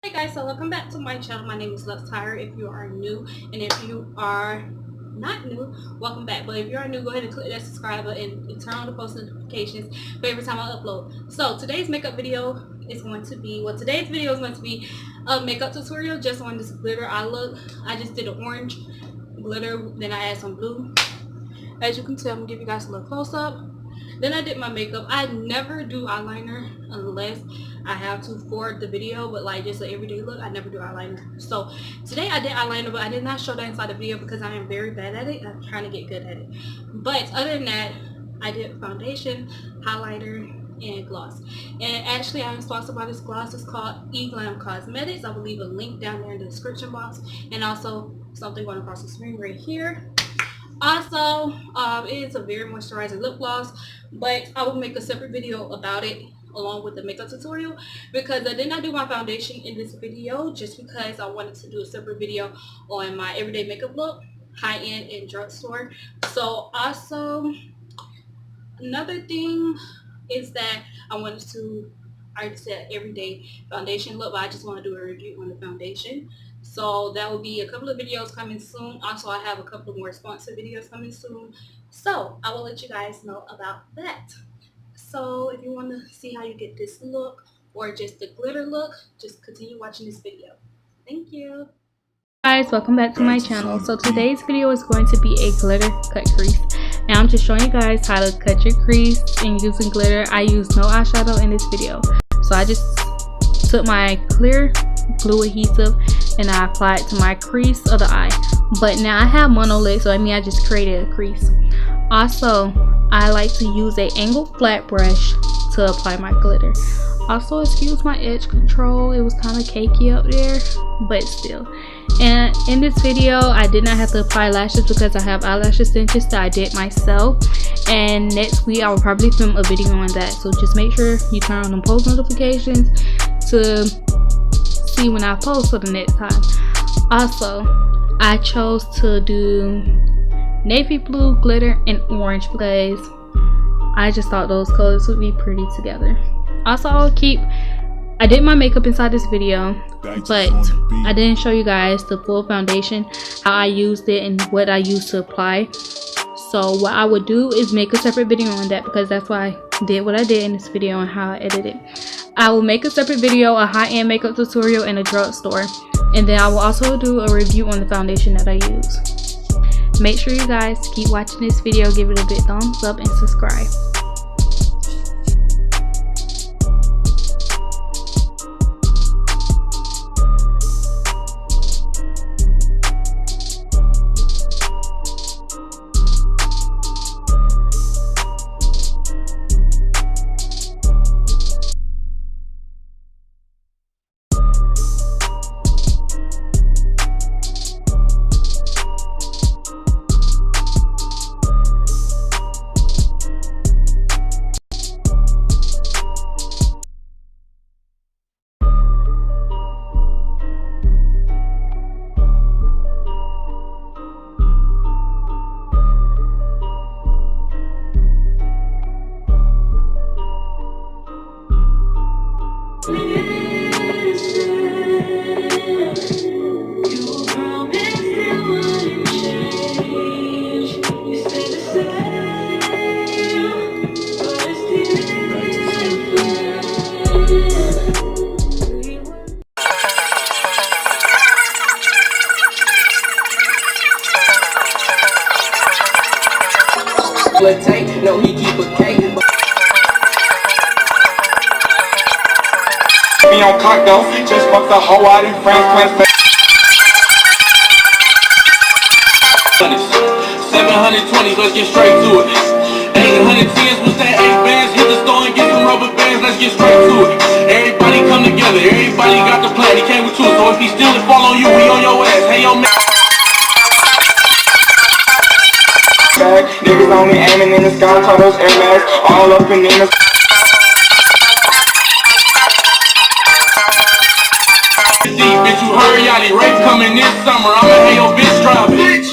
Hey guys, so welcome back to my channel. My name is Tyra. If you are new, and if you are not new, welcome back. But if you are new, go ahead and click that subscribe button and turn on the post notifications for every time I upload. So today's makeup video is going to be, a makeup tutorial just on this glitter eye look. I just did an orange glitter, then I added some blue. As you can tell, I'm gonna give you guys a little close up. Then I did my makeup. I never do eyeliner unless I have to for the video, but like just an everyday look, I never do eyeliner. So today I did eyeliner, but I did not show that inside the video because I am very bad at it. I'm trying to get good at it. But other than that, I did foundation, highlighter, and gloss. And actually I'm sponsored by this gloss. It's called Glam Cosmetics. I will leave a link down there in the description box, and also something going across the screen right here. Also, it is a very moisturizing lip gloss, but I will make a separate video about it along with the makeup tutorial because I did not do my foundation in this video just because I wanted to do a separate video on my everyday makeup look, high-end and drugstore. So also another thing is that I wanted to, I already said everyday foundation look, but I just want to do a review on the foundation. So that will be a couple of videos coming soon. Also, I have a couple of more sponsored videos coming soon. So I will let you guys know about that. So if you want to see how you get this look or just the glitter look, just continue watching this video. Thank you. Guys, welcome back to my channel. So today's video is going to be a glitter cut crease, and I'm just showing you guys how to cut your crease and using glitter. I use no eyeshadow in this video, so I just took my clear glue adhesive and I applied it to my crease of the eye. But now I have monolid, so I mean I just created a crease. Also, I like to use a angled flat brush to apply my glitter. Also, excuse my edge control, it was kind of cakey up there, but still. And in this video I did not have to apply lashes because I have eyelash extensions that I did myself, and next week I will probably film a video on that. So just make sure you turn on the post notifications to see when I post for the next time. Also, I chose to do navy blue glitter and orange because I just thought those colors would be pretty together. Also, I did my makeup inside this video, but I didn't show you guys the full foundation, how I used it and what I used to apply. So what I would do is make a separate video on that because that's why I did what I did in this video and how I edited it. I will make a separate video, a high-end makeup tutorial in a drugstore, and then I will also do a review on the foundation that I use. Make sure you guys keep watching this video, give it a big thumbs up and subscribe. No, he keep a cake. Be on cock though, just fuck the hoe out in France, plan 720, let's get straight to it. 810s, what's that 8 bands? Hit the store and get some rubber bands, let's get straight to it. Everybody come together, everybody got the plan, he came with two. So if he steal it, fall on you, we on your ass. Hey yo man. Niggas only aiming in the sky, call those air mags, all up and in the deep, bitch, you hurry out, he rape coming this summer, I'ma have your bitch drop it.